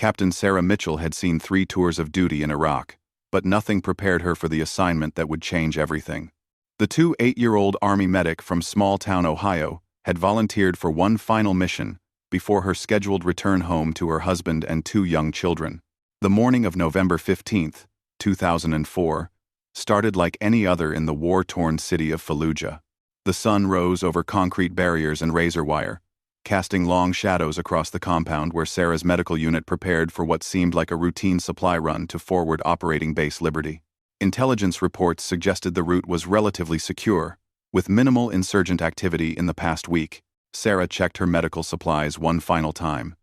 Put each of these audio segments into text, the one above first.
Captain Sarah Mitchell had seen 3 tours of duty in Iraq, but nothing prepared her for the assignment that would change everything. The 2 8-year-old Army medic from small-town Ohio had volunteered for one final mission before her scheduled return home to her husband and 2 young children. The morning of November 15, 2004, started like any other in the war-torn city of Fallujah. The sun rose over concrete barriers and razor wire, casting long shadows across the compound where Sarah's medical unit prepared for what seemed like a routine supply run to forward operating Base Liberty. Intelligence reports suggested the route was relatively secure, with minimal insurgent activity in the past week. Sarah checked her medical supplies one final time,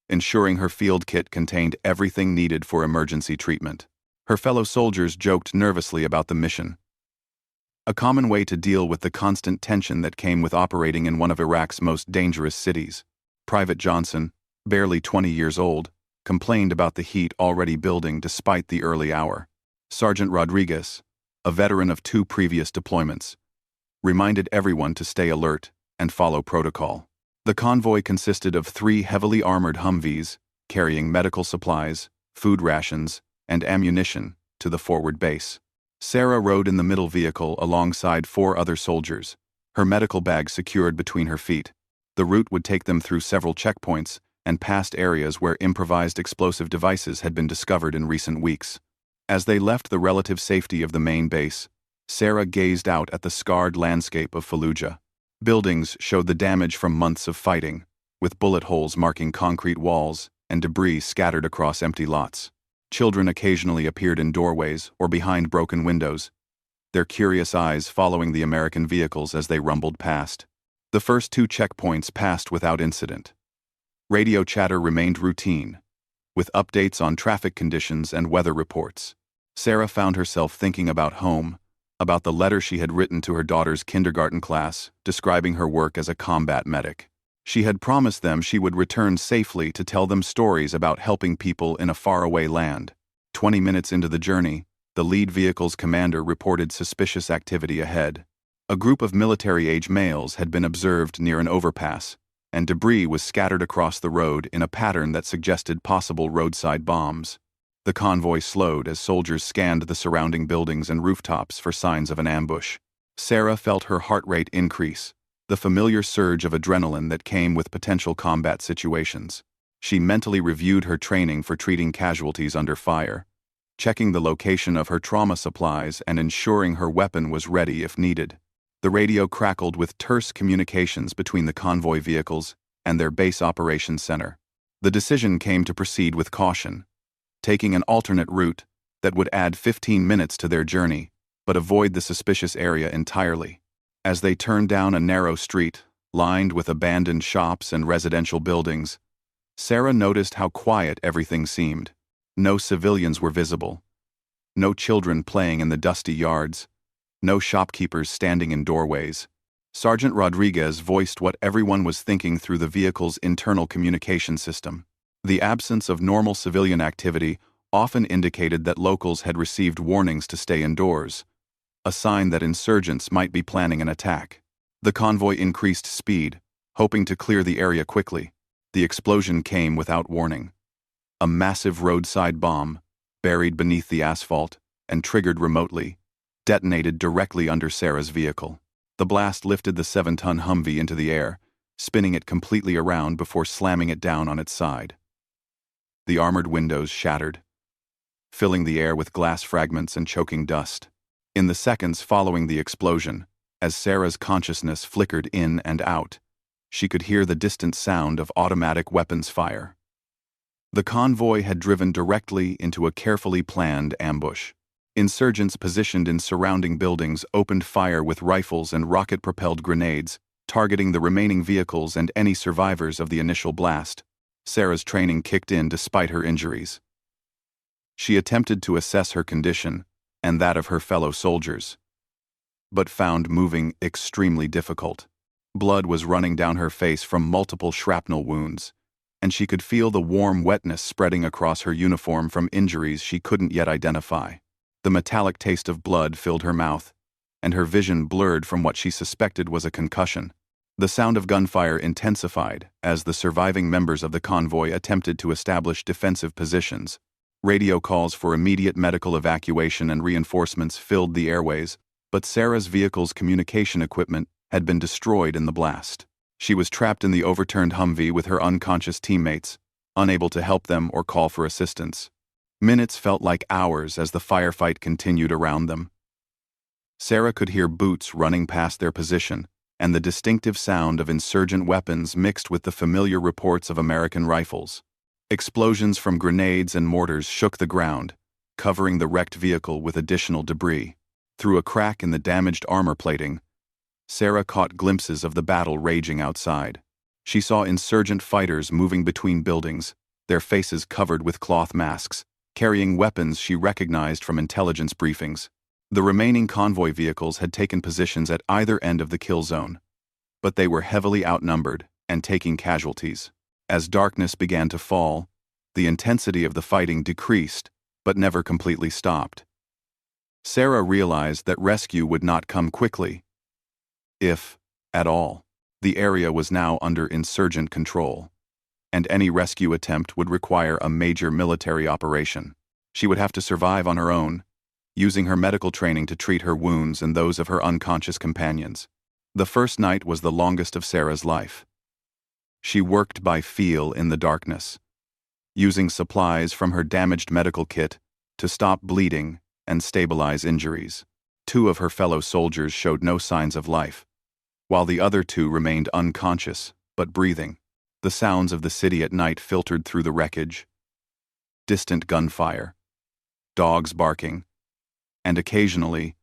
ensuring her field kit contained everything needed for emergency treatment. Her fellow soldiers joked nervously about the mission, a common way to deal with the constant tension that came with operating in one of Iraq's most dangerous cities. Private Johnson, barely 20 years old, complained about the heat already building despite the early hour. Sergeant Rodriguez, a veteran of 2 previous deployments, reminded everyone to stay alert and follow protocol. The convoy consisted of 3 heavily armored Humvees carrying medical supplies, food rations, and ammunition to the forward base. Sarah rode in the middle vehicle alongside 4 other soldiers, her medical bag secured between her feet. The route would take them through several checkpoints and past areas where improvised explosive devices had been discovered in recent weeks. As they left the relative safety of the main base, Sarah gazed out at the scarred landscape of Fallujah. Buildings showed the damage from months of fighting, with bullet holes marking concrete walls and debris scattered across empty lots. Children occasionally appeared in doorways or behind broken windows, their curious eyes following the American vehicles as they rumbled past. The first 2 checkpoints passed without incident. Radio chatter remained routine, with updates on traffic conditions and weather reports. Sarah found herself thinking about home, about the letter she had written to her daughter's kindergarten class describing her work as a combat medic. She had promised them she would return safely to tell them stories about helping people in a faraway land. 20 minutes into the journey, the lead vehicle's commander reported suspicious activity ahead. A group of military-age males had been observed near an overpass, and debris was scattered across the road in a pattern that suggested possible roadside bombs. The convoy slowed as soldiers scanned the surrounding buildings and rooftops for signs of an ambush. Sarah felt her heart rate increase, the familiar surge of adrenaline that came with potential combat situations. She mentally reviewed her training for treating casualties under fire, checking the location of her trauma supplies and ensuring her weapon was ready if needed. The radio crackled with terse communications between the convoy vehicles and their base operations center. The decision came to proceed with caution, taking an alternate route that would add 15 minutes to their journey, but avoid the suspicious area entirely. As they turned down a narrow street, lined with abandoned shops and residential buildings, Sarah noticed how quiet everything seemed. No civilians were visible, no children playing in the dusty yards, no shopkeepers standing in doorways. Sergeant Rodriguez voiced what everyone was thinking through the vehicle's internal communication system. The absence of normal civilian activity often indicated that locals had received warnings to stay indoors, a sign that insurgents might be planning an attack. The convoy increased speed, hoping to clear the area quickly. The explosion came without warning. A massive roadside bomb, buried beneath the asphalt and triggered remotely, detonated directly under Sarah's vehicle. The blast lifted the 7-ton Humvee into the air, spinning it completely around before slamming it down on its side. The armored windows shattered, filling the air with glass fragments and choking dust. In the seconds following the explosion, as Sarah's consciousness flickered in and out, she could hear the distant sound of automatic weapons fire. The convoy had driven directly into a carefully planned ambush. Insurgents positioned in surrounding buildings opened fire with rifles and rocket-propelled grenades, targeting the remaining vehicles and any survivors of the initial blast. Sarah's training kicked in despite her injuries. She attempted to assess her condition and that of her fellow soldiers, but found moving extremely difficult. Blood was running down her face from multiple shrapnel wounds, and she could feel the warm wetness spreading across her uniform from injuries she couldn't yet identify. The metallic taste of blood filled her mouth, and her vision blurred from what she suspected was a concussion. The sound of gunfire intensified as the surviving members of the convoy attempted to establish defensive positions. Radio calls for immediate medical evacuation and reinforcements filled the airways, but Sarah's vehicle's communication equipment had been destroyed in the blast. She was trapped in the overturned Humvee with her unconscious teammates, unable to help them or call for assistance. Minutes felt like hours as the firefight continued around them. Sarah could hear boots running past their position, and the distinctive sound of insurgent weapons mixed with the familiar reports of American rifles. Explosions from grenades and mortars shook the ground, covering the wrecked vehicle with additional debris. Through a crack in the damaged armor plating, Sarah caught glimpses of the battle raging outside. She saw insurgent fighters moving between buildings, their faces covered with cloth masks, carrying weapons she recognized from intelligence briefings. The remaining convoy vehicles had taken positions at either end of the kill zone, but they were heavily outnumbered and taking casualties. As darkness began to fall, the intensity of the fighting decreased, but never completely stopped. Sarah realized that rescue would not come quickly, if at all. The area was now under insurgent control, and any rescue attempt would require a major military operation. She would have to survive on her own, using her medical training to treat her wounds and those of her unconscious companions. The first night was the longest of Sarah's life. She worked by feel in the darkness, using supplies from her damaged medical kit to stop bleeding and stabilize injuries. 2 of her fellow soldiers showed no signs of life, while the other 2 remained unconscious but breathing. The sounds of the city at night filtered through the wreckage. Distant gunfire, dogs barking, and occasionally,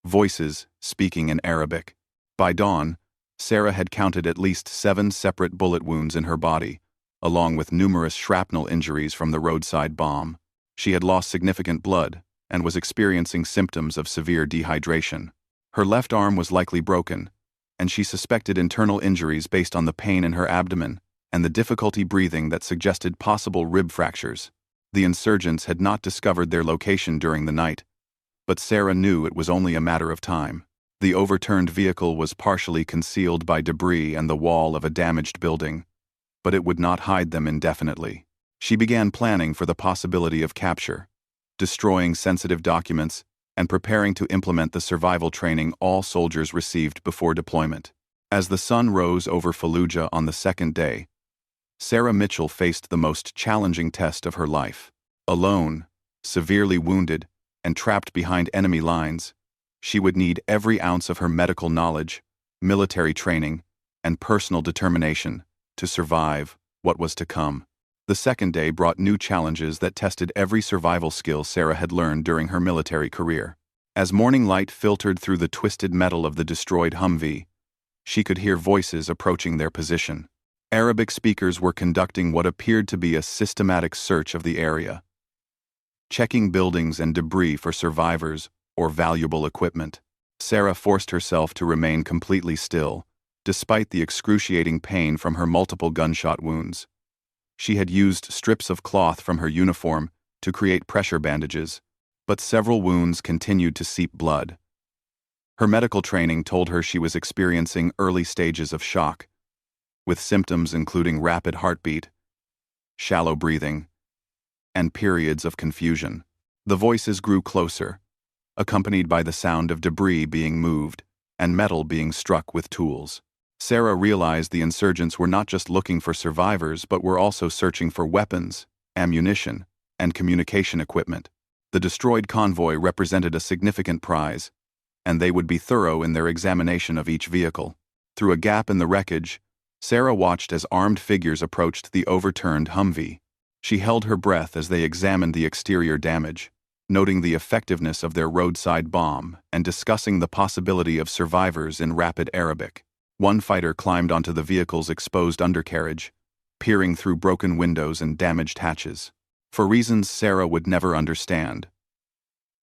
voices speaking in Arabic. By dawn, Sarah had counted at least 7 separate bullet wounds in her body, along with numerous shrapnel injuries from the roadside bomb. She had lost significant blood and was experiencing symptoms of severe dehydration. Her left arm was likely broken, and she suspected internal injuries based on the pain in her abdomen and the difficulty breathing that suggested possible rib fractures. The insurgents had not discovered their location during the night, but Sarah knew it was only a matter of time. The overturned vehicle was partially concealed by debris and the wall of a damaged building, but it would not hide them indefinitely. She began planning for the possibility of capture, destroying sensitive documents, and preparing to implement the survival training all soldiers received before deployment. As the sun rose over Fallujah on the second day, Sarah Mitchell faced the most challenging test of her life. Alone, severely wounded, and trapped behind enemy lines, she would need every ounce of her medical knowledge, military training, and personal determination to survive what was to come. The second day brought new challenges that tested every survival skill Sarah had learned during her military career. As morning light filtered through the twisted metal of the destroyed Humvee, she could hear voices approaching their position. Arabic speakers were conducting what appeared to be a systematic search of the area, checking buildings and debris for survivors or valuable equipment. Sarah forced herself to remain completely still, despite the excruciating pain from her multiple gunshot wounds. She had used strips of cloth from her uniform to create pressure bandages, but several wounds continued to seep blood. Her medical training told her she was experiencing early stages of shock, with symptoms including rapid heartbeat, shallow breathing, and periods of confusion. The voices grew closer, accompanied by the sound of debris being moved and metal being struck with tools. Sarah realized the insurgents were not just looking for survivors but were also searching for weapons, ammunition, and communication equipment. The destroyed convoy represented a significant prize, and they would be thorough in their examination of each vehicle. Through a gap in the wreckage, Sarah watched as armed figures approached the overturned Humvee. She held her breath as they examined the exterior damage, noting the effectiveness of their roadside bomb and discussing the possibility of survivors in rapid Arabic. One fighter climbed onto the vehicle's exposed undercarriage, peering through broken windows and damaged hatches. For reasons Sarah would never understand,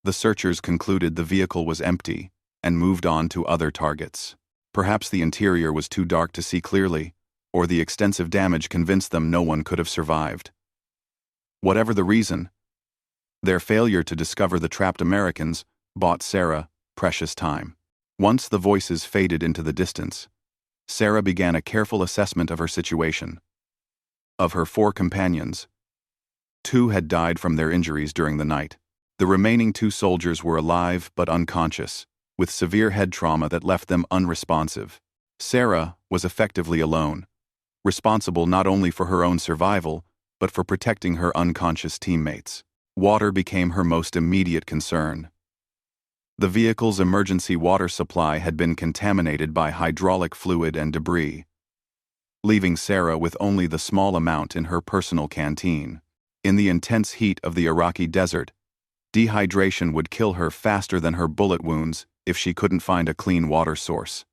the searchers concluded the vehicle was empty and moved on to other targets. Perhaps the interior was too dark to see clearly, or the extensive damage convinced them no one could have survived. Whatever the reason, their failure to discover the trapped Americans bought Sarah precious time. Once the voices faded into the distance, Sarah began a careful assessment of her situation. Of her 4 companions, 2 had died from their injuries during the night. The remaining 2 soldiers were alive but unconscious, with severe head trauma that left them unresponsive. Sarah was effectively alone, responsible not only for her own survival, but for protecting her unconscious teammates. Water became her most immediate concern. The vehicle's emergency water supply had been contaminated by hydraulic fluid and debris, leaving Sarah with only the small amount in her personal canteen. In the intense heat of the Iraqi desert, dehydration would kill her faster than her bullet wounds if she couldn't find a clean water source.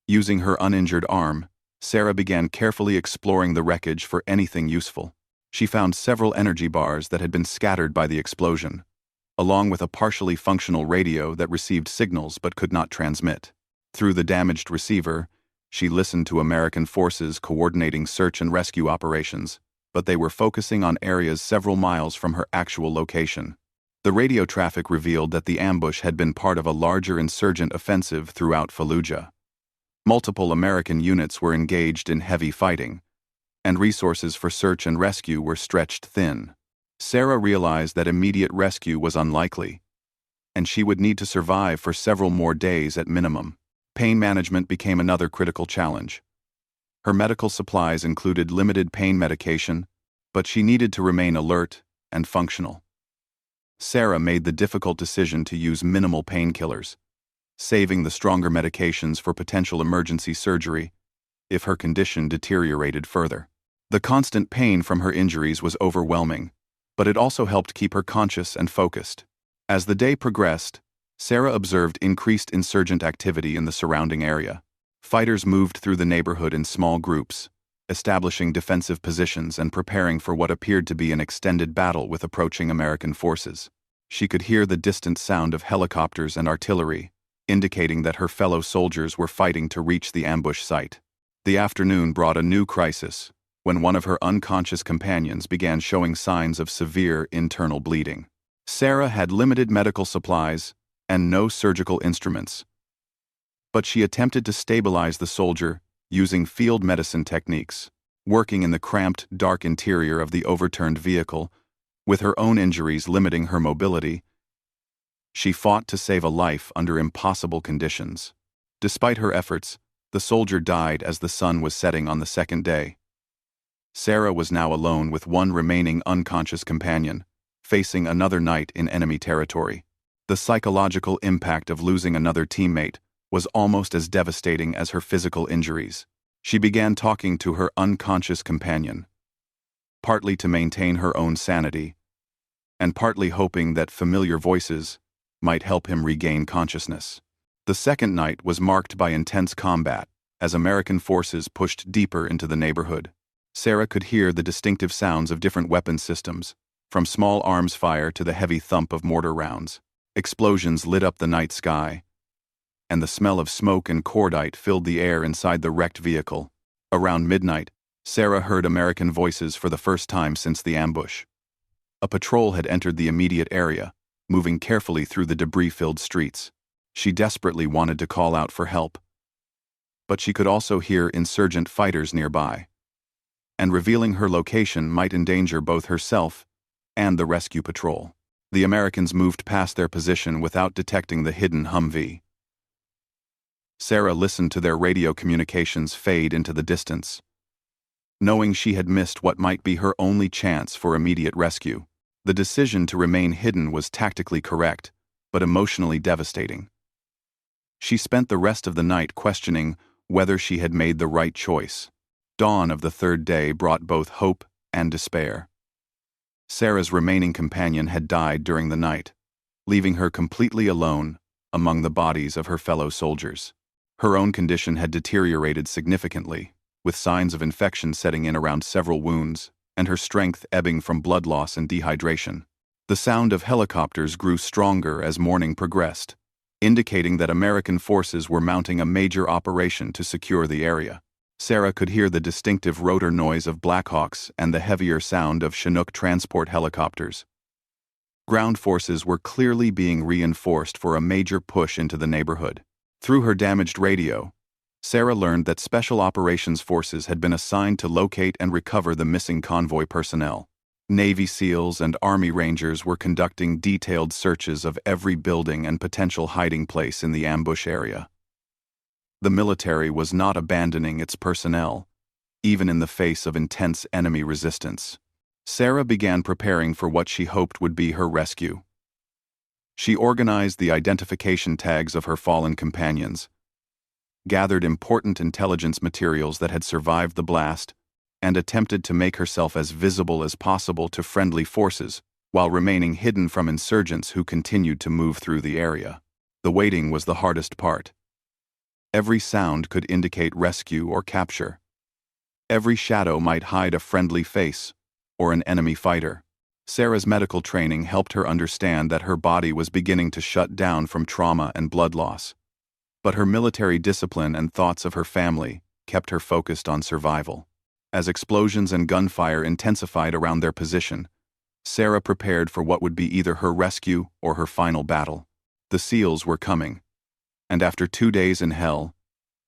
Using her uninjured arm, Sarah began carefully exploring the wreckage for anything useful. She found several energy bars that had been scattered by the explosion, along with a partially functional radio that received signals but could not transmit. Through the damaged receiver, she listened to American forces coordinating search and rescue operations, but they were focusing on areas several miles from her actual location. The radio traffic revealed that the ambush had been part of a larger insurgent offensive throughout Fallujah. Multiple American units were engaged in heavy fighting, and resources for search and rescue were stretched thin. Sarah realized that immediate rescue was unlikely, and she would need to survive for several more days at minimum. Pain management became another critical challenge. Her medical supplies included limited pain medication, but she needed to remain alert and functional. Sarah made the difficult decision to use minimal painkillers, saving the stronger medications for potential emergency surgery if her condition deteriorated further. The constant pain from her injuries was overwhelming, but it also helped keep her conscious and focused. As the day progressed, Sarah observed increased insurgent activity in the surrounding area. Fighters moved through the neighborhood in small groups, establishing defensive positions and preparing for what appeared to be an extended battle with approaching American forces. She could hear the distant sound of helicopters and artillery, indicating that her fellow soldiers were fighting to reach the ambush site. The afternoon brought a new crisis, when one of her unconscious companions began showing signs of severe internal bleeding. Sarah had limited medical supplies and no surgical instruments, but she attempted to stabilize the soldier using field medicine techniques. Working in the cramped, dark interior of the overturned vehicle, with her own injuries limiting her mobility, she fought to save a life under impossible conditions. Despite her efforts, the soldier died as the sun was setting on the second day. Sarah was now alone with one remaining unconscious companion, facing another night in enemy territory. The psychological impact of losing another teammate was almost as devastating as her physical injuries. She began talking to her unconscious companion, partly to maintain her own sanity, and partly hoping that familiar voices might help him regain consciousness. The second night was marked by intense combat, as American forces pushed deeper into the neighborhood. Sarah could hear the distinctive sounds of different weapon systems, from small arms fire to the heavy thump of mortar rounds. Explosions lit up the night sky, and the smell of smoke and cordite filled the air inside the wrecked vehicle. Around midnight, Sarah heard American voices for the first time since the ambush. A patrol had entered the immediate area, moving carefully through the debris-filled streets. She desperately wanted to call out for help, but she could also hear insurgent fighters nearby, and revealing her location might endanger both herself and the rescue patrol. The Americans moved past their position without detecting the hidden Humvee. Sarah listened to their radio communications fade into the distance, knowing she had missed what might be her only chance for immediate rescue. The decision to remain hidden was tactically correct, but emotionally devastating. She spent the rest of the night questioning whether she had made the right choice. Dawn of the third day brought both hope and despair. Sarah's remaining companion had died during the night, leaving her completely alone among the bodies of her fellow soldiers. Her own condition had deteriorated significantly, with signs of infection setting in around several wounds, and her strength ebbing from blood loss and dehydration. The sound of helicopters grew stronger as morning progressed, indicating that American forces were mounting a major operation to secure the area. Sarah could hear the distinctive rotor noise of Blackhawks and the heavier sound of Chinook transport helicopters. Ground forces were clearly being reinforced for a major push into the neighborhood. Through her damaged radio, Sarah learned that Special Operations Forces had been assigned to locate and recover the missing convoy personnel. Navy SEALs and Army Rangers were conducting detailed searches of every building and potential hiding place in the ambush area. The military was not abandoning its personnel, even in the face of intense enemy resistance. Sarah began preparing for what she hoped would be her rescue. She organized the identification tags of her fallen companions, gathered important intelligence materials that had survived the blast, and attempted to make herself as visible as possible to friendly forces while remaining hidden from insurgents who continued to move through the area. The waiting was the hardest part. Every sound could indicate rescue or capture. Every shadow might hide a friendly face or an enemy fighter. Sarah's medical training helped her understand that her body was beginning to shut down from trauma and blood loss. But her military discipline and thoughts of her family kept her focused on survival. As explosions and gunfire intensified around their position, Sarah prepared for what would be either her rescue or her final battle. The SEALs were coming, and after 2 days in hell,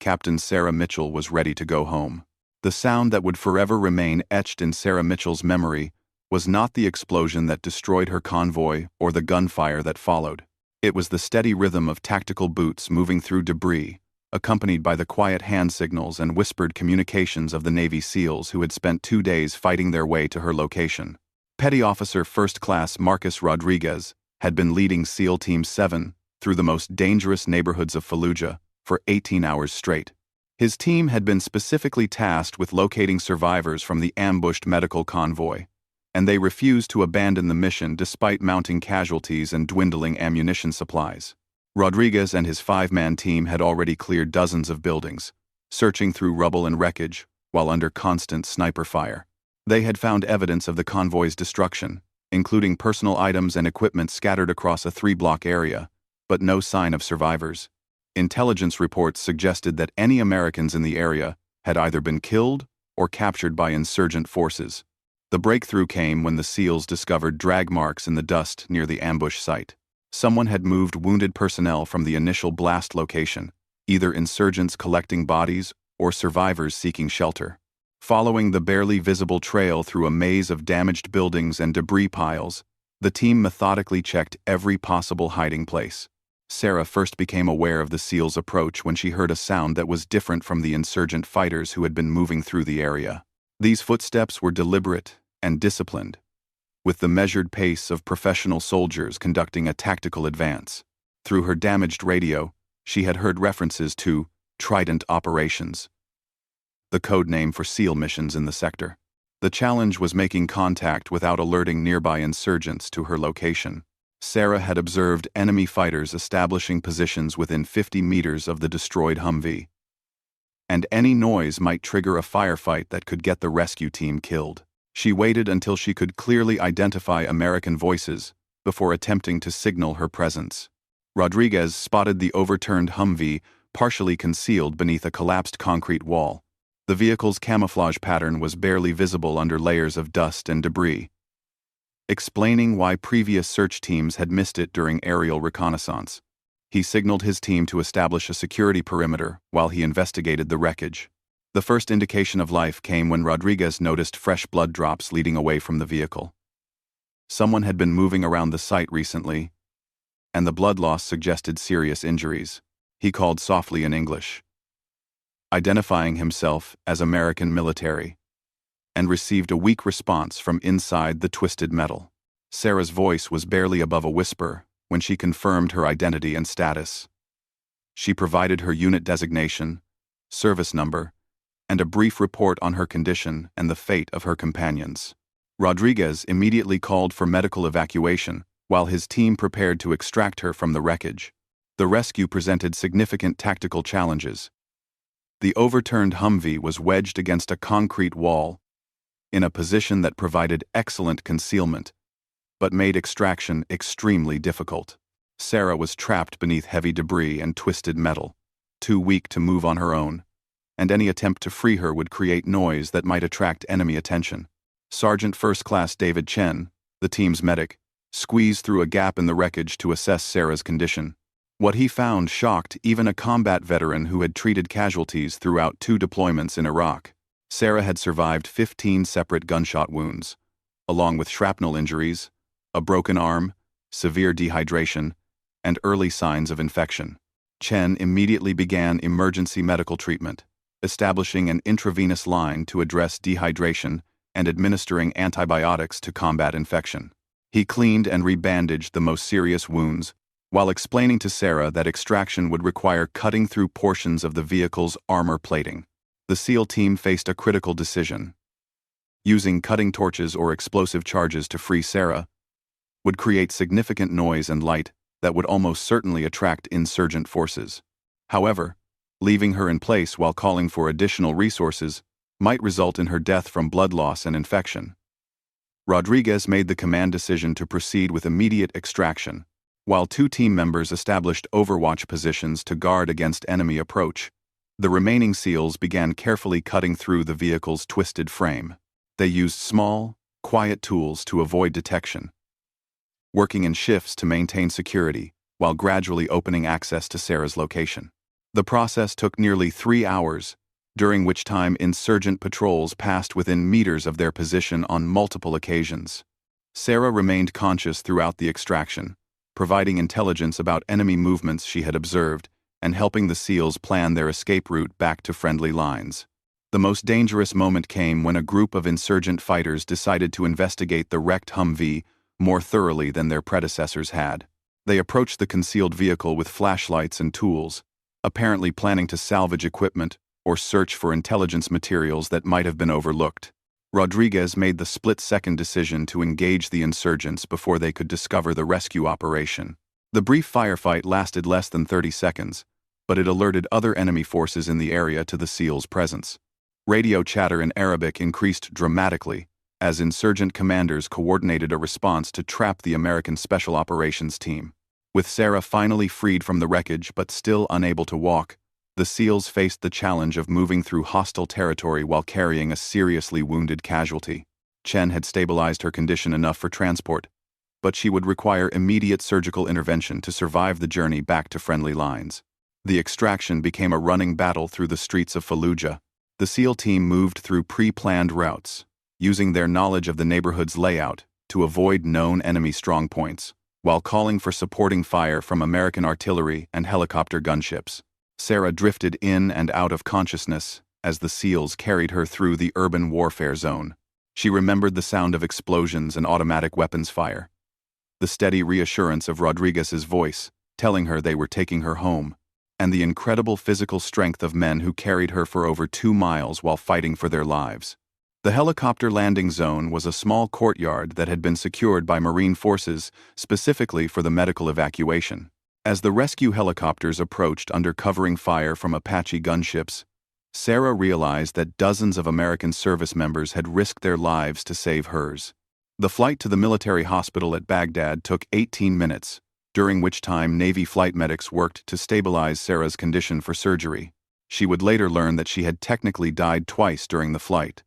Captain Sarah Mitchell was ready to go home. The sound that would forever remain etched in Sarah Mitchell's memory was not the explosion that destroyed her convoy or the gunfire that followed. It was the steady rhythm of tactical boots moving through debris, accompanied by the quiet hand signals and whispered communications of the Navy SEALs who had spent 2 days fighting their way to her location. Petty Officer First Class Marcus Rodriguez had been leading SEAL Team 7 through the most dangerous neighborhoods of Fallujah for 18 hours straight. His team had been specifically tasked with locating survivors from the ambushed medical convoy, and they refused to abandon the mission despite mounting casualties and dwindling ammunition supplies. Rodriguez and his 5-man team had already cleared dozens of buildings, searching through rubble and wreckage while under constant sniper fire. They had found evidence of the convoy's destruction, including personal items and equipment scattered across a 3-block area, but no sign of survivors. Intelligence reports suggested that any Americans in the area had either been killed or captured by insurgent forces. The breakthrough came when the SEALs discovered drag marks in the dust near the ambush site. Someone had moved wounded personnel from the initial blast location, either insurgents collecting bodies or survivors seeking shelter. Following the barely visible trail through a maze of damaged buildings and debris piles, the team methodically checked every possible hiding place. Sarah first became aware of the SEALs' approach when she heard a sound that was different from the insurgent fighters who had been moving through the area. These footsteps were deliberate and disciplined, with the measured pace of professional soldiers conducting a tactical advance. Through her damaged radio, she had heard references to Trident operations, the code name for SEAL missions in the sector. The challenge was making contact without alerting nearby insurgents to her location. Sarah had observed enemy fighters establishing positions within 50 meters of the destroyed Humvee, and any noise might trigger a firefight that could get the rescue team killed. She waited until she could clearly identify American voices before attempting to signal her presence. Rodriguez spotted the overturned Humvee partially concealed beneath a collapsed concrete wall. The vehicle's camouflage pattern was barely visible under layers of dust and debris, explaining why previous search teams had missed it during aerial reconnaissance. He signaled his team to establish a security perimeter while he investigated the wreckage. The first indication of life came when Rodriguez noticed fresh blood drops leading away from the vehicle. Someone had been moving around the site recently, and the blood loss suggested serious injuries. He called softly in English, identifying himself as American military, and received a weak response from inside the twisted metal. Sarah's voice was barely above a whisper when she confirmed her identity and status. She provided her unit designation, service number, and a brief report on her condition and the fate of her companions. Rodriguez immediately called for medical evacuation while his team prepared to extract her from the wreckage. The rescue presented significant tactical challenges. The overturned Humvee was wedged against a concrete wall, in a position that provided excellent concealment, but made extraction extremely difficult. Sarah was trapped beneath heavy debris and twisted metal, too weak to move on her own, and any attempt to free her would create noise that might attract enemy attention. Sergeant First Class David Chen, the team's medic, squeezed through a gap in the wreckage to assess Sarah's condition. What he found shocked even a combat veteran who had treated casualties throughout 2 deployments in Iraq. Sarah had survived 15 separate gunshot wounds, along with shrapnel injuries, a broken arm, severe dehydration, and early signs of infection. Chen immediately began emergency medical treatment, establishing an intravenous line to address dehydration and administering antibiotics to combat infection. He cleaned and rebandaged the most serious wounds, while explaining to Sarah that extraction would require cutting through portions of the vehicle's armor plating. The SEAL team faced a critical decision. Using cutting torches or explosive charges to free Sarah would create significant noise and light that would almost certainly attract insurgent forces. However, leaving her in place while calling for additional resources might result in her death from blood loss and infection. Rodriguez made the command decision to proceed with immediate extraction, while 2 team members established overwatch positions to guard against enemy approach. The remaining SEALs began carefully cutting through the vehicle's twisted frame. They used small, quiet tools to avoid detection, working in shifts to maintain security while gradually opening access to Sarah's location. The process took nearly 3 hours, during which time insurgent patrols passed within meters of their position on multiple occasions. Sarah remained conscious throughout the extraction, providing intelligence about enemy movements she had observed and helping the SEALs plan their escape route back to friendly lines. The most dangerous moment came when a group of insurgent fighters decided to investigate the wrecked Humvee more thoroughly than their predecessors had. They approached the concealed vehicle with flashlights and tools, apparently planning to salvage equipment or search for intelligence materials that might have been overlooked. Rodriguez made the split-second decision to engage the insurgents before they could discover the rescue operation. The brief firefight lasted less than 30 seconds, but it alerted other enemy forces in the area to the SEALs' presence. Radio chatter in Arabic increased dramatically as insurgent commanders coordinated a response to trap the American Special Operations Team. With Sarah finally freed from the wreckage but still unable to walk, the SEALs faced the challenge of moving through hostile territory while carrying a seriously wounded casualty. Chen had stabilized her condition enough for transport, but she would require immediate surgical intervention to survive the journey back to friendly lines. The extraction became a running battle through the streets of Fallujah. The SEAL team moved through pre-planned routes, using their knowledge of the neighborhood's layout to avoid known enemy strongpoints, while calling for supporting fire from American artillery and helicopter gunships. Sarah drifted in and out of consciousness as the SEALs carried her through the urban warfare zone. She remembered the sound of explosions and automatic weapons fire, the steady reassurance of Rodriguez's voice, telling her they were taking her home, and the incredible physical strength of men who carried her for over 2 miles while fighting for their lives. The helicopter landing zone was a small courtyard that had been secured by Marine forces specifically for the medical evacuation. As the rescue helicopters approached under covering fire from Apache gunships, Sarah realized that dozens of American service members had risked their lives to save hers. The flight to the military hospital at Baghdad took 18 minutes, during which time Navy flight medics worked to stabilize Sarah's condition for surgery. She would later learn that she had technically died twice during the flight,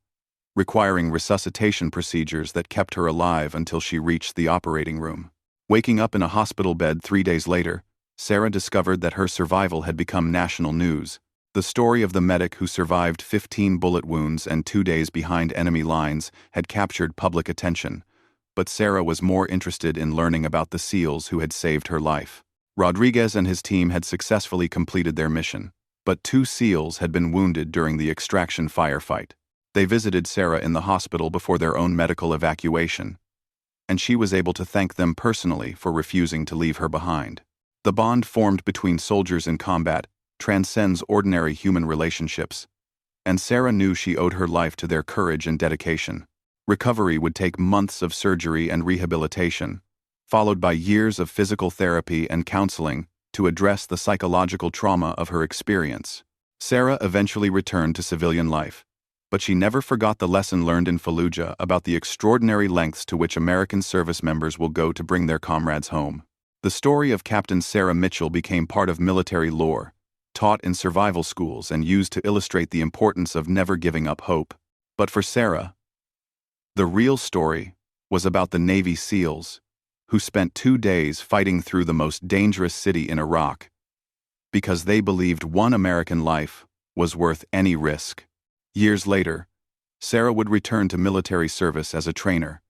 requiring resuscitation procedures that kept her alive until she reached the operating room. Waking up in a hospital bed 3 days later, Sarah discovered that her survival had become national news. The story of the medic who survived 15 bullet wounds and 2 days behind enemy lines had captured public attention, but Sarah was more interested in learning about the SEALs who had saved her life. Rodriguez and his team had successfully completed their mission, but 2 SEALs had been wounded during the extraction firefight. They visited Sarah in the hospital before their own medical evacuation, and she was able to thank them personally for refusing to leave her behind. The bond formed between soldiers in combat transcends ordinary human relationships, and Sarah knew she owed her life to their courage and dedication. Recovery would take months of surgery and rehabilitation, followed by years of physical therapy and counseling to address the psychological trauma of her experience. Sarah eventually returned to civilian life, but she never forgot the lesson learned in Fallujah about the extraordinary lengths to which American service members will go to bring their comrades home. The story of Captain Sarah Mitchell became part of military lore, taught in survival schools and used to illustrate the importance of never giving up hope. But for Sarah, the real story was about the Navy SEALs, who spent 2 days fighting through the most dangerous city in Iraq because they believed one American life was worth any risk. Years later, Sarah would return to military service as a trainer,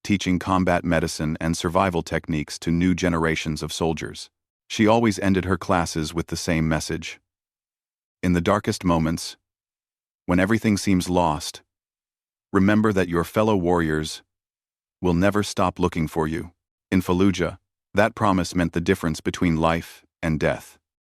teaching combat medicine and survival techniques to new generations of soldiers. She always ended her classes with the same message. In the darkest moments, when everything seems lost, remember that your fellow warriors will never stop looking for you. In Fallujah, that promise meant the difference between life and death.